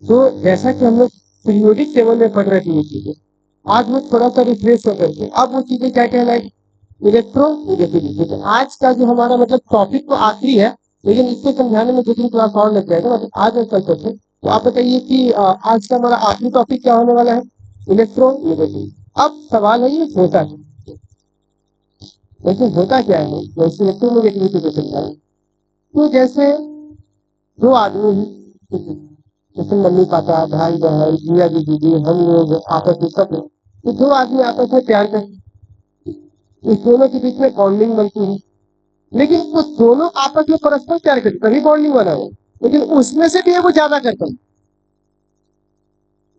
तो जैसा कि हम लोग पीरियोडिक टेबल में पढ़ रहे थे ये चीजें, आज वो थोड़ा सा रिफ्रेश हो करके अब वो चीजें क्या कहलाएगी, इलेक्ट्रोनेगेटिविटी। तो आज का जो हमारा मतलब टॉपिक तो आखिरी है, लेकिन इसको समझाने में 2 3 क्लास और लग जाएगा, मतलब आज और कल तक है। तो आप बताइए कि आज का हमारा आखिरी टॉपिक क्या होने वाला है, इलेक्ट्रोनेगेटिविटी। अब सवाल है ये होता है, लेकिन होता क्या है, जैसे इलेक्ट्रोनेगेटिविटी को समझा, तो जैसे दो आदमी हैं, जैसे मम्मी पापा भाई बहन जिया जी दीदी हम लोग आपस में सब लोग, तो दो आदमी आपस में प्यार करते हैं, इस दोनों के बीच में बॉन्डिंग बनती है। लेकिन वो दोनों आपस में परस्पर प्यार करते तभी बॉन्डिंग बना है, लेकिन उसमें से भी वो ज्यादा करता है,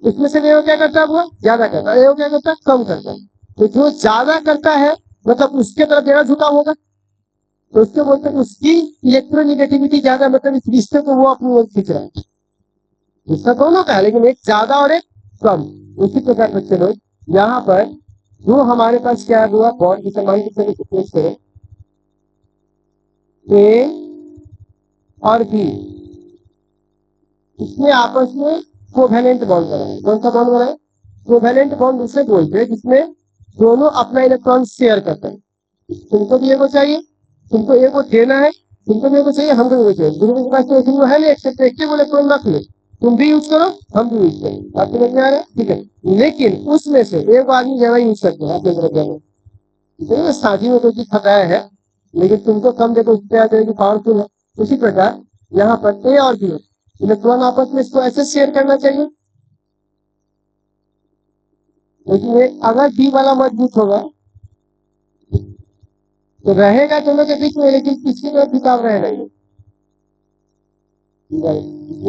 उसमें से भी वो क्या करता है, वो ज्यादा करता है, वो क्या करता है, कम करता है। तो जो ज्यादा करता है मतलब उसके तरफ ज्यादा झुकाव होगा, तो उसके बोलते हैं उसकी इलेक्ट्रोनिगेटिविटी ज्यादा, मतलब इस रिश्ते को वो अपनी ओर खींच रहा है। रिश्ता दोनों का है लेकिन एक ज्यादा और एक कम। उसी प्रकार बच्चे लोग यहाँ पर जो हमारे पास क्या हुआ बॉन्ड की समान की तरह पेश करें, ए और बी, इसमें आपस में कोवेलेंट बॉन्ड बना है। कौन सा बॉन्ड बना है, कोवेलेंट बॉन्ड उसे बोलते हैं जिसमें दोनों अपना इलेक्ट्रॉन शेयर करते हैं। तुमको भी एगो चाहिए, तुमको एगो देना है, तुमको भी एगो चाहिए, हमको भी एगो चाहिए, दोनों के पास तो एक है नहीं, एक्सेप्ट एक इलेक्ट्रॉन रख ले, तुम भी यूज करो हम भी यूज करें, आपको समझ में आ रहा है, ठीक है। लेकिन उसमें से एक आदमी ज्यादा यूज करते हैं अपने तरफ ज्यादा, देखो शादी में तो चीज खतरा है, लेकिन तुमको कम देखो उससे आ जाएगी पावरफुल है। उसी प्रकार यहाँ पर ए और बी इलेक्ट्रॉन आपस में इसको ऐसे शेयर करना चाहिए, लेकिन ये अगर बी वाला मजबूत होगा तो रहेगा दोनों के बीच में, लेकिन किसी में झुकाव रहेगा ये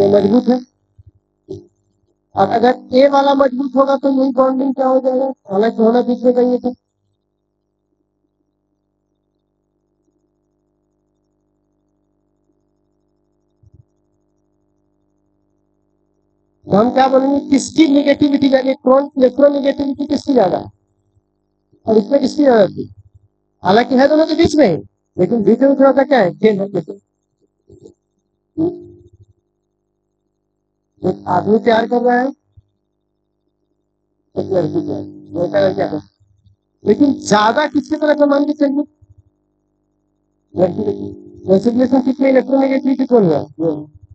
मजबूत है। और अगर ए वाला मजबूत होगा तो यही बॉन्डिंग क्या हो जाएगा, हालांकि होना बीच में चाहिए था। तो हम क्या बोलेंगे, किसकी निगेटिविटी ज्यादा, कौन इलेक्ट्रोनिगेटिविटी किसकी ज्यादा है, और इसमें किसकी ज्यादा थी। हालांकि है दोनों के बीच में, लेकिन बीच में थोड़ा सा क्या है, खेल है जैसे एक आदमी प्यार कर रहा है, एक लड़की प्यार, लड़का लड़कियां कर, लेकिन ज्यादा किसकी तरफ मान के चलिए, लड़की लड़की, वैसे रिलेशनशिप में इलेक्ट्रोनिगेटिविटी कौन हुआ,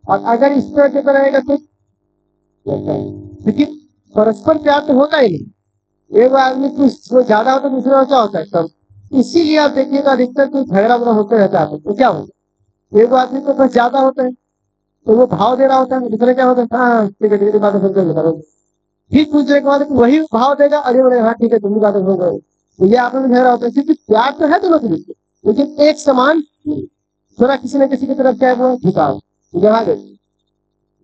और अगर इस तरह से बनाएगा तो लेकिन परस्पर प्यार तो होता ही नहीं, एक आदमी को ज्यादा होता है दूसरे का क्या होता है कम। इसीलिए आप देखिएगा अधिकतर कोई झगड़ा वगड़ा होते रहता है, तो क्या होता है, एक आदमी को बस ज्यादा होता है तो वो भाव दे रहा होता है, दूसरे क्या होता है, हाँ ठीक है ठीक है बातें सुनते बता, फिर दूसरे के बाद वही भाव देगा, अरे बोले हाँ ठीक है तुम भी बातें सुन रहे हो, तो ये आपस में झगड़ा होता है, क्योंकि प्यार तो है दोनों के बीच में, लेकिन एक समान थोड़ा किसी न किसी की तरफ क्या है वो झुकाव। यहाँ देखिए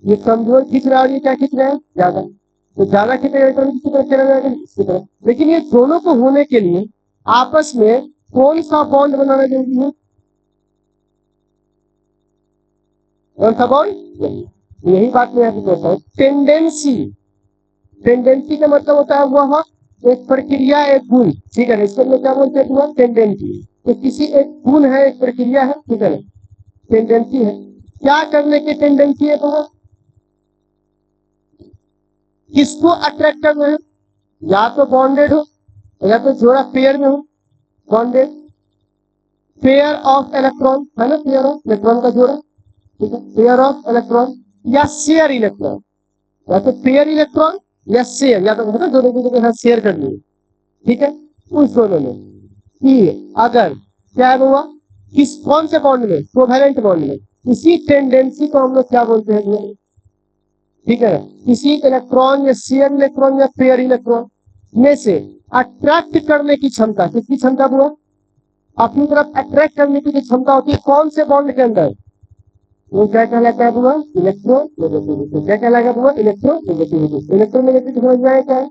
ये कमजोर खींच रहा है और ये क्या खींच रहा है, ज्यादा, तो ज्यादा खींचेगा तो किसी तरफ चला जाएगा इसकी तरफ। लेकिन ये दोनों को होने के लिए आपस में कौन सा बॉन्ड बनाना जरूरी है, कौन सा बॉन्ड, यही बात मैं आपको कहता हूँ, टेंडेंसी। टेंडेंसी का मतलब होता है वह एक प्रक्रिया एक गुण, ठीक है, इसको लोग क्या बोलते हैं, टेंडेंसी। तो किसी एक गुण है, एक प्रक्रिया है, ठीक है, टेंडेंसी है, क्या करने की टेंडेंसी है, तो किसको अट्रैक्ट करना है, या तो बॉन्डेड हो या तो जोड़ा पेयर में हो, बॉन्डेड, पेयर ऑफ इलेक्ट्रॉन है ना, पेयर ऑफ इलेक्ट्रॉन का जोड़ा, ठीक है, पेयर ऑफ इलेक्ट्रॉन या शेयर इलेक्ट्रॉन, या तो पेयर इलेक्ट्रॉन या शेयर, या तो दोनों को साथ शेयर कर लिए, ठीक है, उस दोनों में कि अगर क्या हुआ, किस कौन से बॉन्ड में, कोवेलेंट बॉन्ड में, इसी टेंडेंसी को हम लोग क्या बोलते हैं, ठीक है, किसी इलेक्ट्रॉन या शेयर इलेक्ट्रॉन या पेयर इलेक्ट्रॉन में से अट्रैक्ट करने की क्षमता, किसकी क्षमता हुआ, अपनी तरफ अट्रैक्ट करने की क्षमता होती है, कौन से बॉन्ड के अंदर, वो क्या कहलाता है, हुआ इलेक्ट्रोनेगेटिविटी। क्या कहलाएगा, हुआ इलेक्ट्रोनेगेटिविटी। इलेक्ट्रोनेगेटिविटी समझ में आया क्या है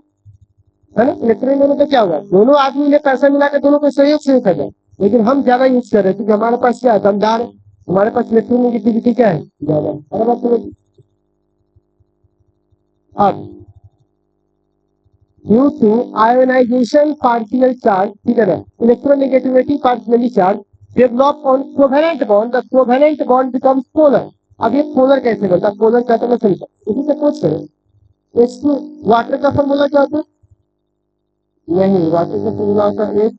ना, इलेक्ट्रोनेगेटिविटी क्या होगा, दोनों आदमी ने पैसा मिला के दोनों को सहयोग से खरीदा, लेकिन हम ज्यादा यूज कर रहे हैं क्योंकि हमारे पास क्या है, दमदार है, हमारे पास इलेक्ट्रोनेगेटिविटी क्या है, ज्यादा। अब due to ionisation partial charge, ठीक है ना, electronegativity partially charge develop on covalent bond, the covalent bond becomes polar. अब ये पोलर कैसे बनता है, पोलर कहते हैं, इसी से पूछ करें H2 वाटर का फॉर्मूला क्या होता है? नहीं, वाटर का फॉर्मूला होता है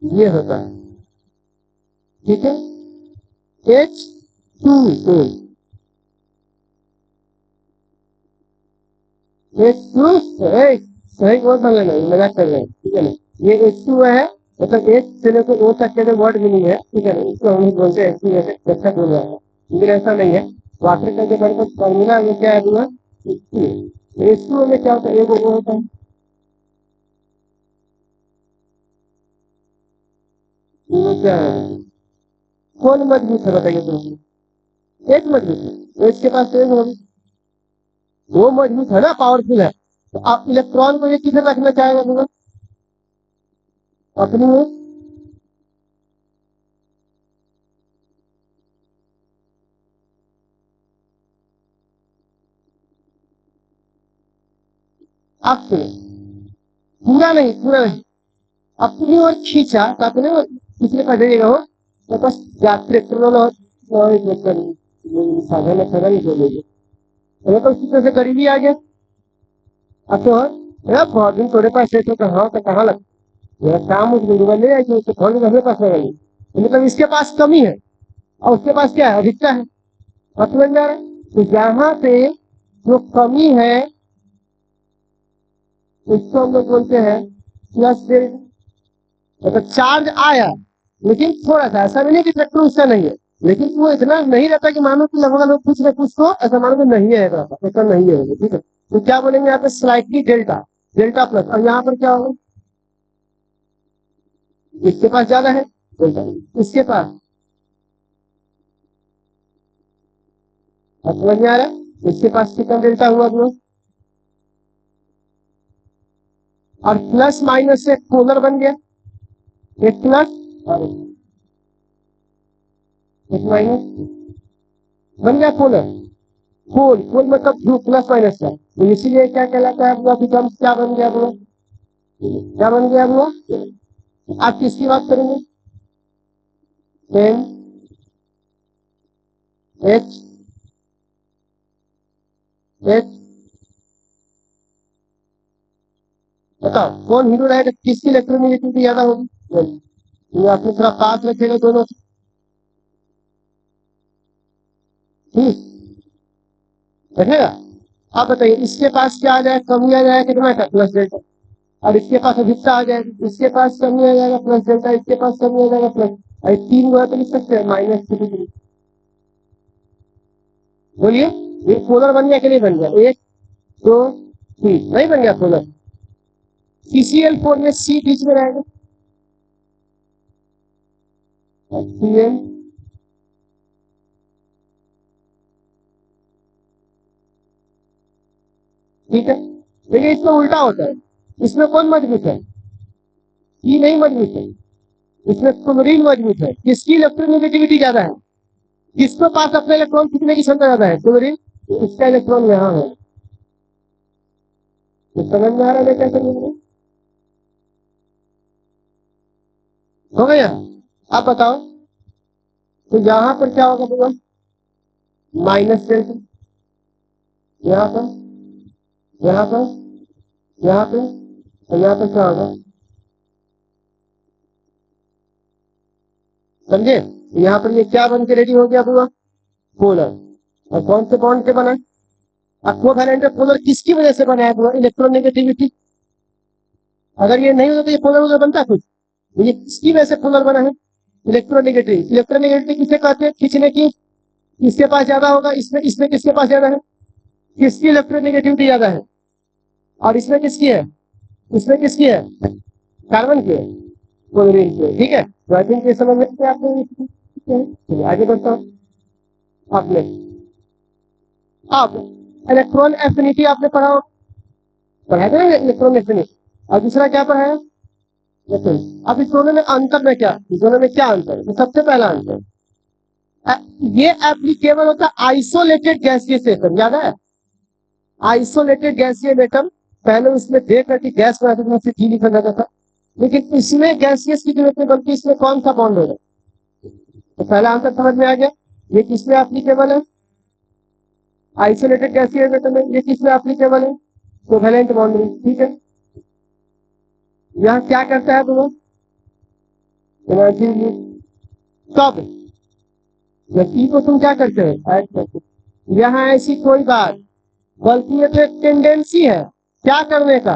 ये होता है, ठीक है, H2O, H2 सही बोल रहे हैं, मजाक कर रहे हैं, ठीक है ना। ये H2 है, मतलब H से लेकर O तक के वर्ड मीनिंग है, ठीक है ना, इसको हम लोग बोलते हैं H2 ऐसे अच्छा बोल रहा है, लेकिन ऐसा नहीं है। वाटर का जो वर्ड का फॉर्मूला वो क्या है दूंगा H2O में क्या होता है, एक O होता है, वो क्या है, कौन मजबूत है बताइए तुम? एक मजबूत है, एक के पास एक होगी, वो मजबूत है ना, पावरफुल है। तो आप इलेक्ट्रॉन को ये किधर रखना चाहेगा दूंगा अपनी में, आप पूरा नहीं, अपनी ओर खींचा तो अपने पिछले का देगा हो, तो बस यात्री साधन साधन ही बोलेंगे, तो उसी तरह से करीबी आ गया। अब तो यार बहुत दिन थोड़े पास है तो कहाँ लग मेरा काम उस दूंगा ले आएगी, उसको थोड़ी मेरे पास लगाई, मतलब इसके पास कमी है और उसके पास क्या है, अधिकता है, मतलब जा रहा है। तो यहाँ पे जो कमी है उसको हम लोग बोलते हैं प्लस डेल्टा, मतलब चार्ज आया लेकिन थोड़ा सा, ऐसा नहीं कि ट्रैक्टर उसका नहीं है, लेकिन वो इतना नहीं रहता कि मानो कि लगभग लोग कुछ ना कुछ तो ऐसा मानो कि नहीं है, ऐसा नहीं है, ठीक है। तो क्या बोलेंगे यहाँ पे स्लाइटली डेल्टा, डेल्टा प्लस, और यहाँ पर क्या होगा, इसके पास ज्यादा है डेल्टा, इसके पास, समझ में आ रहा है, इसके पास कितना डेल्टा हुआ दोनों, और प्लस माइनस से पोलर बन गया, एक प्लस और एक माइनस बन गया पोलर, पोल पोल मतलब ध्रुव प्लस माइनस का, तो इसीलिए क्या कहलाता है आपका विकल्प, क्या बन गया वो, क्या बन गया वो, आप किसकी बात करेंगे, एन एच एच, बताओ कौन हीरो रहेगा, किसकी इलेक्ट्रोनेगेटिविटी ज्यादा होगी, ये आपने थोड़ा पास रखेगा दोनों, ठीक रखेगा। आप बताइए इसके पास क्या आ जाएगा, कमी आ जाएगा कितना का, प्लस डेल्टा, और इसके पास अधिकता आ जाएगी, इसके पास कमी आ जाएगा प्लस डेल्टा, इसके पास कमी आ जाएगा प्लस, और तीन गुना तो लिख सकते हैं माइनस थ्री, बोलिए ये पोलर बन गया कि नहीं बन गया, एक दो तीन, नहीं बन गया पोलर, CCl4 में सी बीच में रहेगा, Cl ठीक है, देखिए इसमें उल्टा होता है, इसमें कौन मजबूत है, ई नहीं मजबूत है, इसमें क्लोरीन मजबूत है, किसकी इलेक्ट्रोनेगेटिविटी ज्यादा है, किसके पास अपने इलेक्ट्रॉन खींचने की क्षमता ज्यादा है, क्लोरीन, इसका इलेक्ट्रॉन यहाँ है, तो समझ में आ रहा है क्या करेंगे, हो गया। आप बताओ तो यहाँ पर क्या होगा बोला, माइनस डेल्टा, यहाँ पर, यहाँ पर, यहाँ पे, और यहाँ पर क्या होगा, समझे, यहाँ पर ये क्या बन के रेडी हो गया पूरा, पोलर, और कौन से बॉन्ड से बना, अक्वावेलेंट पोलर किसकी वजह से बना है पूरा, इलेक्ट्रोनेगेटिविटी, अगर ये नहीं होता तो ये पोलर वगैरह बनता कुछ, ये किसकी वजह से पोलर बना है, इलेक्ट्रोनेगेटिव, इलेक्ट्रोनेगेटिव किसे कहते हैं, खींचने की, इसके पास ज्यादा होगा, इसमें इसमें किसके पास ज्यादा है, किसकी इलेक्ट्रोनेगेटिविटी ज्यादा है, और इसमें किसकी है, इसमें किसकी है, कार्बन की है, क्लोरीन की है, ठीक है, तो आई थिंक ये समझ में आपने, आगे बढ़ता हूँ, आपने अब इलेक्ट्रॉन एफिनिटी आपने पढ़ाया था ना, इलेक्ट्रॉन एफिनिटी, और दूसरा क्या पढ़ाया, अब इस दोनों में अंतर में क्या, इस दोनों में क्या अंतर है, सबसे पहला अंतर, ये एप्लीकेबल होता है आइसोलेटेड गैसीय एटम, याद है, आइसोलेटेड गैसीय एटम, पहले उसमें देख करके गैस बनाते थे, घी लिखा जाता था, लेकिन इसमें गैसियस की जरूरत नहीं, बल्कि इसमें कौन सा बॉन्ड होगा? तो पहला आंसर समझ में आ गया। ये किसमें एप्लीकेबल है? आइसोलेटेड गैसियस एटम में। ये किसमें एप्लीकेबल है? कोवेलेंट बॉन्ड में। ठीक है, यहाँ क्या करता है तुम्हें? एनर्जी। कब? व्यक्ति को तुम क्या करते हो? ऐड करते हो। यहाँ ऐसी कोई बात, बल्कि ये तो एक टेंडेंसी है क्या करने का?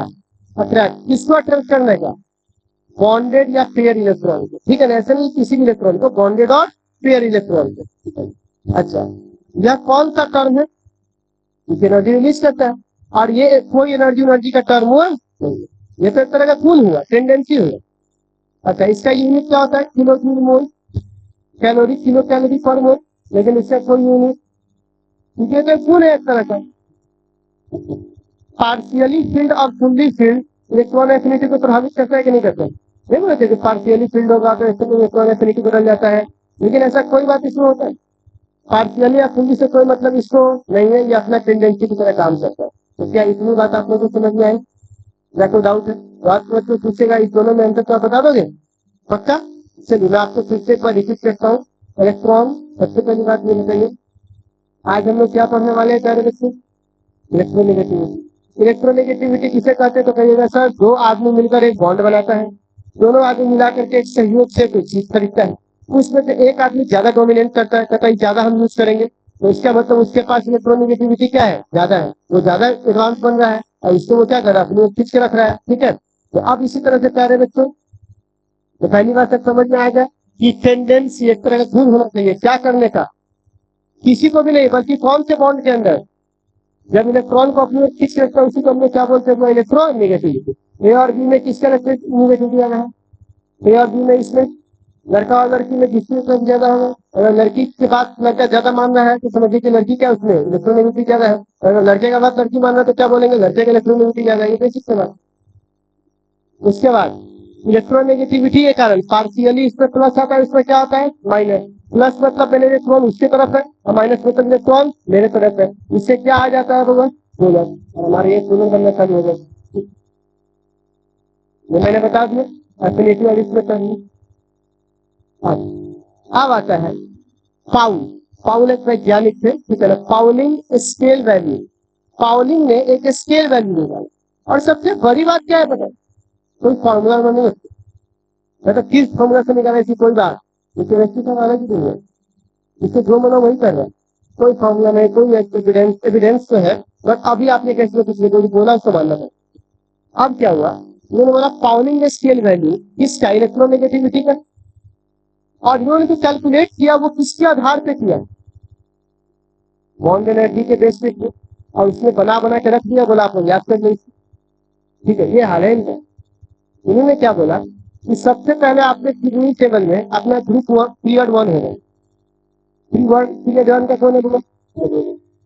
अट्रैक्ट। किसको अट्रैक्ट करने का? बॉन्डेड या पेयर इलेक्ट्रॉन को। ठीक है ना, ऐसे नहीं किसी भी इलेक्ट्रॉन को, बॉन्डेड और पेयर इलेक्ट्रॉन को। अच्छा, यह कौन सा टर्म है? एनर्जी रिलीज करता है, और ये कोई एनर्जी का टर्म हुआ नहीं। ये तो एक तरह का गुण हुआ, टेंडेंसी हुआ। अच्छा, इसका यूनिट क्या होता है? Kilo joule mole. Calorie kilo calorie पर मोल, लेकिन इसका कोई यूनिट, ये तो गुण है एक तरह का। पार्शियली फील्ड और फुल्ली फील्ड इलेक्ट्रॉन एफिनिटी को प्रभावित करता है कि नहीं करता? नहीं बोलते कि पार्शियली फील्ड होगा तो इससे इलेक्ट्रॉन एफिनिटी बदल जाता है, लेकिन ऐसा कोई बात इसमें होता है? पार्शियली या फुल्ली से कोई मतलब इसको नहीं है, ये अपना टेंडेंसी की तरह काम करता है। तो क्या इतनी बात आप लोगों को समझ में आई? या कोई डाउट है? बात तो पूछेगा, इस दोनों में अंतर तो आप बता दोगे पक्का? चलिए मैं आपको फिर से एक बार रिपीट करता हूँ। इलेक्ट्रॉन, सबसे पहली बात ये बताइए, आज हम लोग क्या पढ़ने वाले हैं प्यारे बच्चे? इलेक्ट्रोनेगेटिविटी। इलेक्ट्रोनेगेटिविटी किसे कहते हैं? तो कहिएगा सर, दो आदमी मिलकर एक बॉन्ड बनाता है, दोनों आदमी मिलाकर के एक सहयोग से कोई चीज खरीदता है, उसमें से एक आदमी ज्यादा डोमिनेट करता है, कहता है ज्यादा हम यूज करेंगे, तो इसका मतलब उसके पास इलेक्ट्रोनेगेटिविटी क्या है? ज्यादा है, वो ज्यादा एडवांस बन रहा है, और इसको वो क्या कर रहा है? अपने खींच के रख रहा है। ठीक है, तो अब इसी तरह से प्यारे बच्चों, तो पहली बात तक समझ में आएगा कि टेंडेंसी एक तरह का गुण होना चाहिए क्या करने का? किसी को भी नहीं, बल्कि कौन से बॉन्ड के अंदर? जब इलेक्ट्रॉन को अपनी ओर खींच के रखता है, उसी को हम लोग क्या बोलते हैं? Electron negativity. ए और बी में किसका नेगेटिविटी आ रहा है? ए और बी में, इसमें लड़का और लड़की में जिसकी तरफ ज्यादा होगा। अगर लड़की के बाद लड़का ज्यादा मान रहा है तो समझिए कि लड़की क्या, उसमें इलेक्ट्रोनेगेटिविटी ज्यादा है। अगर लड़के का बात लड़की मान रहा है तो क्या बोलेंगे? लड़के का इलेक्ट्रोनेगेटिविटी ज्यादा है। ये बेसिक से बात। उसके बाद इलेक्ट्रोनेगेटिविटी के कारण पार्शियली इसमें प्लस आता है, इसमें क्या आता है? माइनस। प्लस मतलब मेरे इलेक्ट्रॉन उसकी तरफ है, और माइनस मतलब इलेक्ट्रॉन मेरे तरफ है। इससे क्या आ जाता है भगवान? बोला, और हमारे ये दोनों बनना चालू हो गए। ये मैंने बता दिया, एफिनिटी और इसमें करनी। अब आता है पाउल। पाउल एक वैज्ञानिक थे, ठीक है ना। पाउलिंग स्केल वैल्यू, पाउलिंग ने एक स्केल वैल्यू निकाला। और सबसे बड़ी बात क्या है पता? कोई फॉर्मूला नहीं होती, मतलब किस फॉर्मूला से निकाला ऐसी कोई बात, इससे व्यक्ति का अलग ही नहीं है, इससे जो मना वही कर रहा है। कोई फॉर्मूला नहीं, कोई एविडेंस, एविडेंस तो है, बट अभी आपने कैसे कुछ कोई बोला उसको मानना है। अब क्या हुआ? उन्होंने बोला पाउलिंग स्केल वैल्यू किसका? इलेक्ट्रोनेगेटिविटी का। और इन्होंने जो कैलकुलेट किया वो किसके आधार पे किया? बॉन्ड एनर्जी के बेस पे किया, और उसमें बना बना के रख दिया, बोला आप लोग याद कर लीजिए। ठीक है, ये हाल है इनका। इन्होंने क्या बोला कि सबसे पहले आपने किडनी टेबल में अपना ग्रुप पीरियड वन होगा। पीरियड वन का कौन है बोला?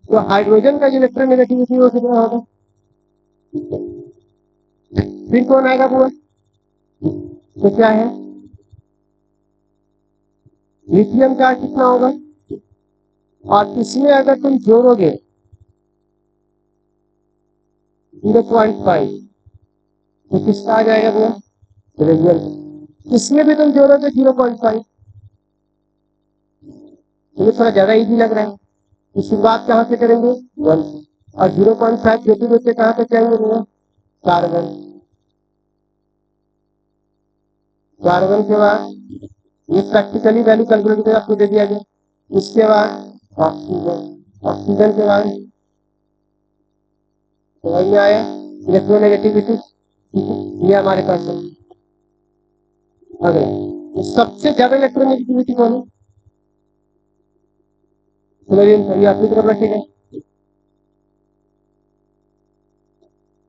तो हाइड्रोजन का इलेक्ट्रोनेगेटिविटी वो कितना होगा? फिर कौन आएगा पूरा? तो क्या है? लिथियम का कितना होगा? और इसमें अगर तुम जोड़ोगे 0.5, तो किसका आ जाएगा पूरा? रेडियल। इसमें भी तुम जोड़ोगे 0.5, ये थोड़ा ज्यादा इजी लग रहा है। तो शुरुआत कहाँ से करेंगे? 1 से। और 0.5 जोते जोते कहाँ तक जाएंगे भैया? कार्बन। कार्बन के बाद ये प्रैक्टिकली वैल्यू कैलकुलेट आपको दे दिया गया। इसके बाद ऑक्सीजन। ऑक्सीजन के बाद समझ में आया? इलेक्ट्रोनेगेटिविटी, ये हमारे पास है। अगला, तो सबसे ज्यादा इलेक्ट्रोनेगेटिविटी कौन है? फ्लोरीन। ये अपनी तरफ रखेगा।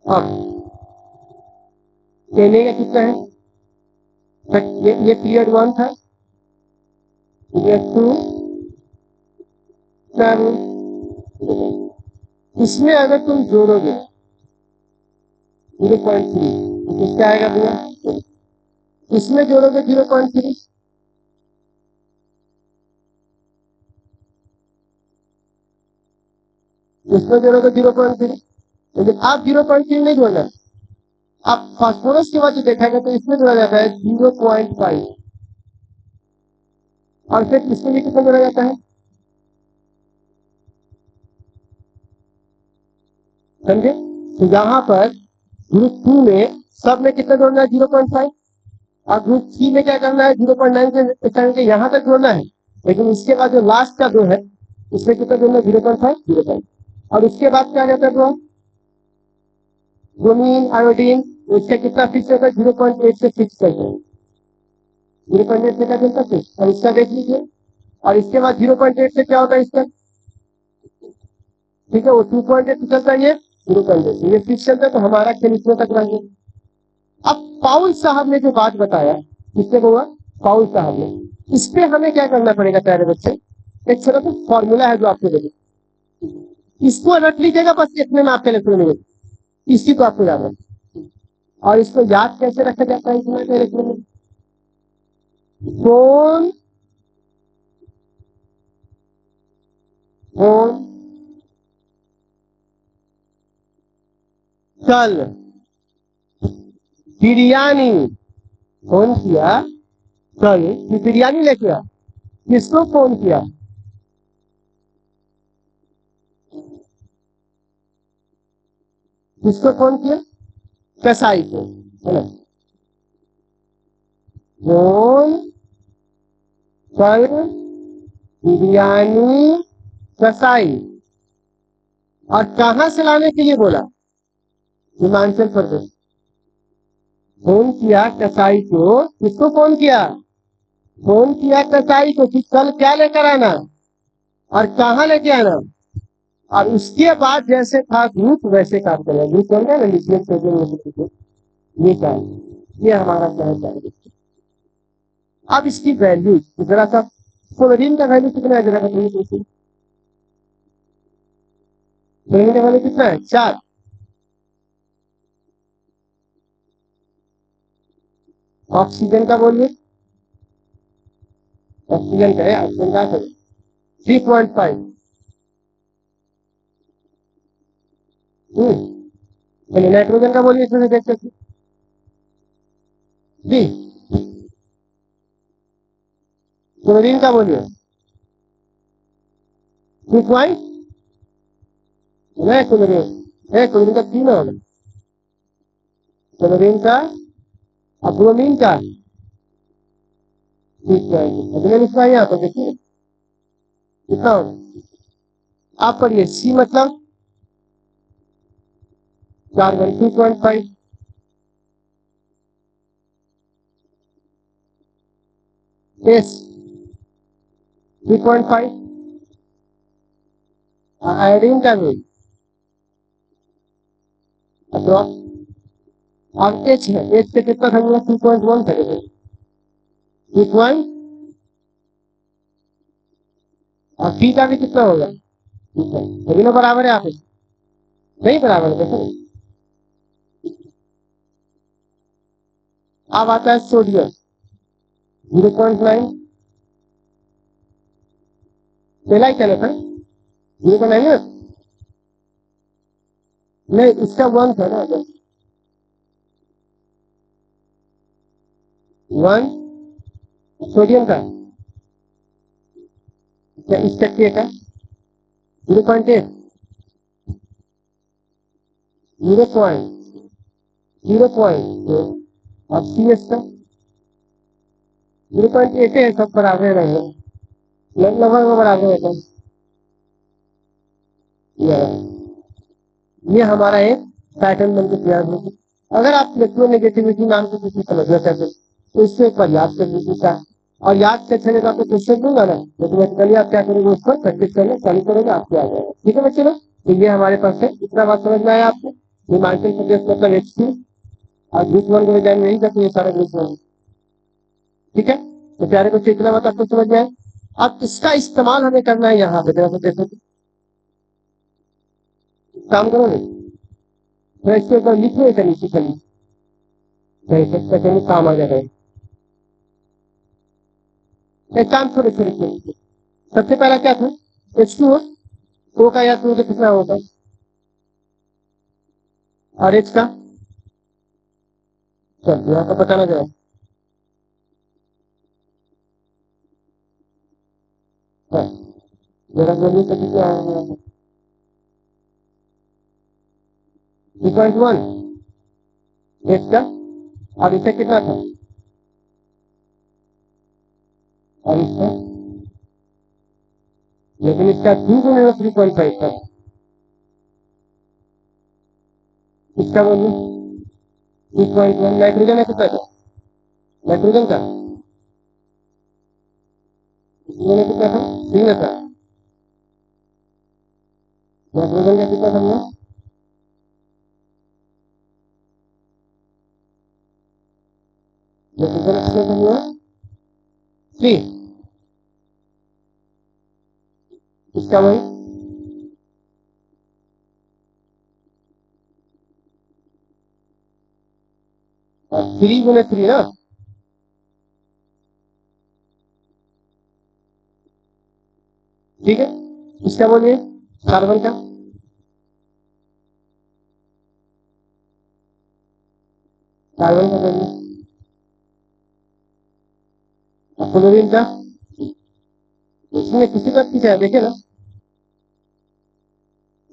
अब कहने का कितना है? ये पीरियड वन था, पीरियड टू, इसमें अगर तुम जोड़ोगे 0.3, तो किसका आएगा भैया? इसमें जोड़ोगे 0.3, इसमें जोड़ोगे 0.3, लेकिन आप 0.3 नहीं जोड़ना, अब फास्फोरस के बाद जो देखा गया तो इसमें जोड़ा जाता है 0.5 और फिर इसमें भी कितना जोड़ा जाता है, समझे। तो यहाँ पर ग्रुप 2 में सब में कितना जोड़ना है 0.5 और ग्रुप 3 में क्या करना है 0.9 से यहाँ तक जोड़ना है, लेकिन इसके बाद जो लास्ट का 2 है उसमें कितना जोड़ना है 0.5 0.5 और उसके बाद क्या जाता है ब्रो, ब्रोमीन आयोडीन, इसका कितना फिक्स होता है 0.8 से फिक्स करते हैं, 0.8 से क्या चलता है फिक्स, और इसका देख लीजिए। और इसके बाद 0.8 से क्या होता है इसका, ठीक है, वो 2.8 चलता है, ये 0.8 ये फिक्स चलता है, तो हमारा खेल इसमें तक रहेंगे। अब पाउल साहब ने जो बात बताया, किसने बोला, पाउल साहब ने, इस पे हमें क्या करना पड़ेगा प्यारे बच्चे, एक छोटा सा फॉर्मूला है जो आपको देंगे, इसको रट लीजिएगा बस इतने में आपके इलेक्ट्रॉन में, इसी को आपको याद रखना। और इसको याद कैसे रखा जाता है इसमें इलेक्ट्रॉन में, phone phone call biryani, phone किया कल कि बिरयानी लेके आ, किसको फोन किया, किसको फोन किया, कसाई को, है ना, फोन कल बिरयानी कसाई, और कहां से लाने के लिए बोला, हिमाचल प्रदेश। फोन किया कसाई को, किसको फोन किया, फोन किया कसाई को कि कल क्या लेकर आना और कहाँ लेके आना, और उसके बाद जैसे था ग्रुप वैसे काम करेगा, ग्रुप बन गया ना ये काम, ये हमारा कहना चाहिए। अब इसकी वैल्यू जरा सा, फ्लोरीन का वैल्यू कितना है जरा बताइए, फ्लोरीन का वैल्यू कितना है 4, ऑक्सीजन का बोलिए, ऑक्सीजन का है, ऑक्सीजन का 3.5, नाइट्रोजन का बोलिए, इसमें देख सकते जी, क्लोरीन का बोलिए 2., क्लोरीन का 3 होगा, क्लोरीन का और ब्रोमीन का, ठीक है, अगले लिखना यहाँ तो देखिए कितना होगा, आप पढ़िए सी मतलब कार्बन 2.5, एस 3.5, आयोडीन का भी और एच है, एच से कितना था 2.1 था, 2. और पी का भी कितना होगा, ठीक है, सभी लोग बराबर है, आप नहीं बराबर है देखो। अब आता है सोडियम 0.9, पहला ही चला था 0.9 है, नहीं इसका 1 था ना, 1 सोडियम का, क्या इस चक्के का 0.8, 0.0, अब सी एस का 0.8 है, सब बराबर रहेंगे, लगभग बराबर होता है, ये हमारा एक पैटर्न बनकर तैयार होगा। अगर आप इलेक्ट्रोनेगेटिविटी नाम की किसी समझना चाहते हैं तो इससे एक बार याद कर लीजिएगा, और याद से चलेगा तो क्वेश्चन दूंगा ना, ऑटोमेटिकली आप क्या करेंगे, उसको प्रैक्टिस करना चालू करेंगे, आपको आ जाएगा, ठीक है बच्चे लोग। तो ये हमारे पास है, इतना बात समझ में आया आपको, हिमाचल प्रदेश मतलब HC, और ग्रुप 1 को एग्जाम यही करते हैं सारा ग्रुप 1, ठीक है। तो प्यारे बच्चे इतना बात आपको समझ में आए, अब इसका इस्तेमाल हमें करना है यहाँ पे, जरा सा देखो काम करोगे, तो इसके ऊपर लिखो एक नीचे चलिए, काम आ जाएगा, एक काम थोड़े थोड़े थोड़े, सबसे पहला क्या था H2O, O का या तो कितना होगा, और H का चल यहाँ का बताना जरा। हाँ, जरा बोलिए तो कितना आया? 3.1 इसका, और इसका कितना था? और इसका, लेकिन इसका 2 गुना 3.5 था। इसका बोलिए 3.1। नाइट्रोजन है कितना था? नाइट्रोजन का इसमें कितना था? 3 था। नाइट्रोजन का कितना था? नाइट्रोजन का कितना था? 3। इसका वही 3 गुना 3 ना। ठीक है, इसका बोलिए कार्बन का। कार्बन का बोलिए। क्लोरीन का इसमें किसी बात की चाहे देखे ना।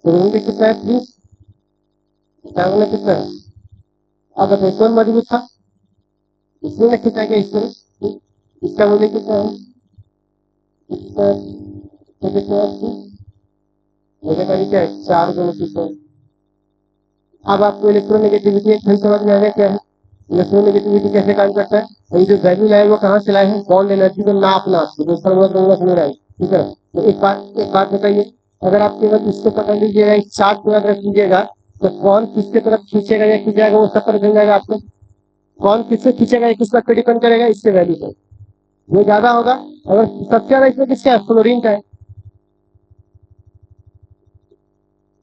क्लोरीन का कितना है? 30। कार्बन का कितना है? अब बताइए कौन मजबूत था? इसमें ना कितना क्या इसमें? इसका बोलिए कितना है? इसका कितना है? मेरे का क्या है? 4 गुना 3। अब आपको इलेक्ट्रोनेगेटिविटी एक ढंग समझ में आ गया क्या है? इलेक्ट्रोनेगेटिविटी कैसे काम करता है? और ये जो वैल्यू लाए वो कहाँ से लाए हैं? बॉन्ड एनर्जी को नापना, तो समझ समझ आए। ठीक है, तो एक बात बताइए, अगर आप केवल इसको पकड़ लीजिएगा, इस चार्ट को याद रख लीजिएगा, तो कौन किसके तरफ खींचेगा या खींचेगा वो सब पर मिल जाएगा आपको। कौन किससे खींचेगा या किस बात पर डिपेंड करेगा? इससे वैल्यू पर। वो ज्यादा होगा, अगर सबसे ज्यादा इसमें किसका है? फ्लोरीन का है।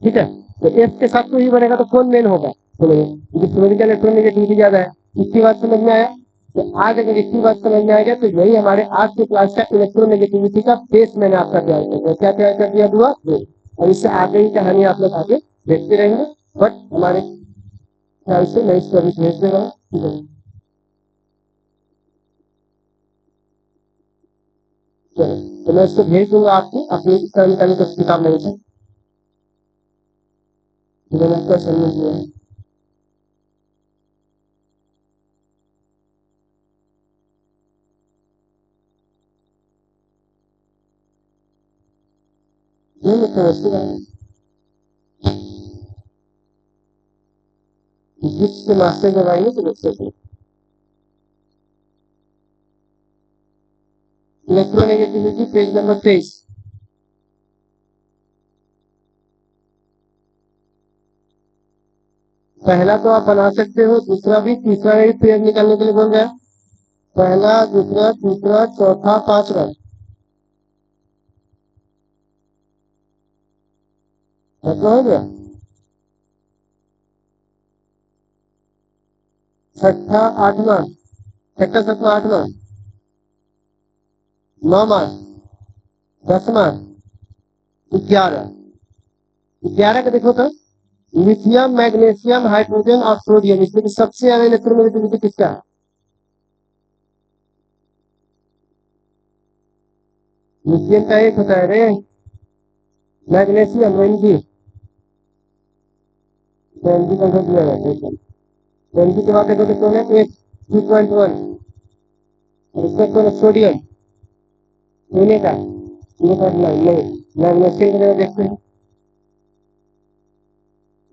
ठीक है, तो एफ के साथ कोई बनेगा तो कौन मेन होगा? फ्लोरीन, क्योंकि फ्लोरीन का इलेक्ट्रोनेगेटिविटी ज्यादा है। इसकी बात समझ में आया? तो आज अगर इसकी बात समझ में आ गया तो यही हमारे आज के क्लास का इलेक्ट्रोनेगेटिविटी का बेस मैंने आपका तैयार कर दिया। क्या तैयार कर दिया हुआ? और इससे आगे ही कहानी आप लोग आगे देखते रहेंगे। बट हमारे ख्याल से मैं इसको अभी भेज दे रहा हूँ। ठीक है, चलो, तो मैं इसको भेज दूंगा आपको अपनी निकालने को किताब नहीं है। मैंने आपका समझ लिया है। ये मैं समझती हूँ। जिससे मास्टर जब आएंगे तो देख सकते। Electronegativity page number 23। पहला तो आप बना सकते हो, दूसरा भी, तीसरा भी पेज निकालने के लिए बोल रहा है। पहला, दूसरा, तीसरा, चौथा, पांचवा, ऐसा हो गया। छठा, आठवां, छठा, सातवां, आठवां, नौवां, 10वां, 11। 11 का देखो तो लिथियम, मैग्नीशियम, हाइड्रोजन और सोडियम, इसमें सबसे ज्यादा इलेक्ट्रोनेगेटिविटी किसका है? लिथियम का एक होता है रे। मैग्नीशियम एनजी, एनजी का दिया है। एनजी के बाद देखो तो कौन है? एक 2.1। और इसका कौन है? सोडियम, सोने का। ये बात नहीं, मैग्नीशियम का देखते हैं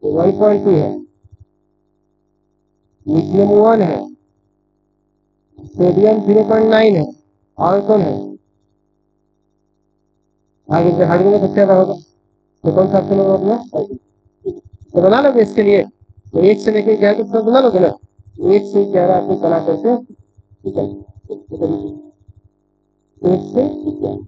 1.2 है, लिथियम 1 है, सोडियम 0.9 है, और कौन है? आगे से हाइड्रोजन सबसे ज्यादा होगा, तो कौन सा ऑप्शन होगा अपना? तो बना लोगे इसके लिए, तो 1 से लेके 11 तक बना लोगे ना। 1 से 11 आपको बना करके, ठीक है, 1 से 11।